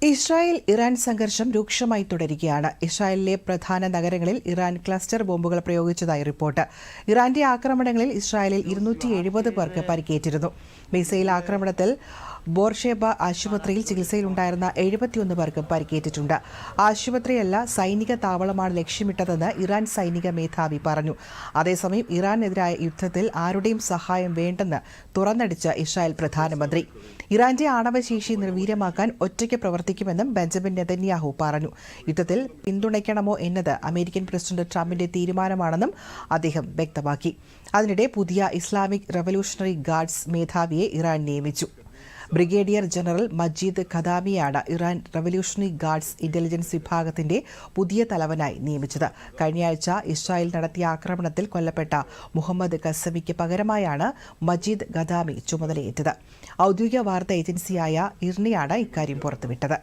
Israel Iran സംഘർഷം രൂക്ഷമായി തുടരുകയാണ്. ഇസ്രായേലിലെ പ്രധാന നഗരങ്ങളിൽ ഇറാൻ ക്ലസ്റ്റർ ബോംബുകൾ പ്രയോഗിച്ചതായി റിപ്പോർട്ട്. ഇറാന്റെ ആക്രമണങ്ങളിൽ ഇസ്രായേലിൽ 270 പേർക്ക് പരിക്കേറ്റിരുന്നു. മിസൈൽ ആക്രമണത്തിൽ ബോർഷേബ ആശുപത്രിയിൽ ചികിത്സയിലുണ്ടായിരുന്ന 71 പേർക്ക് പരിക്കേറ്റിട്ടുണ്ട്. ആശുപത്രിയല്ല, സൈനിക താവളമാണ് ലക്ഷ്യമിട്ടതെന്ന് ഇറാൻ സൈനിക മേധാവി പറഞ്ഞു. അതേസമയം ഇറാനെതിരായ യുദ്ധത്തിൽ ആരുടെയും സഹായം വേണ്ടെന്ന് തുറന്നടിച്ച ഇസ്രായേൽ പ്രധാനമന്ത്രി ഇറാന്റെ ആണവശേഷി നിർവീര്യമാക്കാൻ ഒറ്റയ്ക്ക് പ്രവർത്തിക്കുമെന്നും ബെഞ്ചമിൻ നെതന്യാഹു പറഞ്ഞു. യുദ്ധത്തിൽ പിന്തുണയ്ക്കണമോ എന്നത് അമേരിക്കൻ പ്രസിഡന്റ് ട്രംപിന്റെ തീരുമാനമാണെന്നും അദ്ദേഹം വ്യക്തമാക്കി. അതിനിടെ പുതിയ ഇസ്ലാമിക് റവല്യൂഷണറി ഗാർഡ്സ് മേധാവിയെ ഇറാൻ നിയമിച്ചു. ബ്രിഗേഡിയർ ജനറൽ മജീദ് ഖദാമിയാണ് ഇറാൻ റവല്യൂഷണറി ഗാർഡ്സ് ഇന്റലിജൻസ് വിഭാഗത്തിന്റെ പുതിയ തലവനായി നിയമിച്ചത്. കഴിഞ്ഞയാഴ്ച ഇസ്രായേൽ നടത്തിയ ആക്രമണത്തിൽ കൊല്ലപ്പെട്ട മുഹമ്മദ് ഖസമിക്ക് പകരമായാണ് മജീദ് ഖദാമി ചുമതലയേറ്റത്. ഔദ്യോഗിക വാർത്താ ഏജൻസിയായ ഇർനയാണ് ഇക്കാര്യം പുറത്തുവിട്ടത്.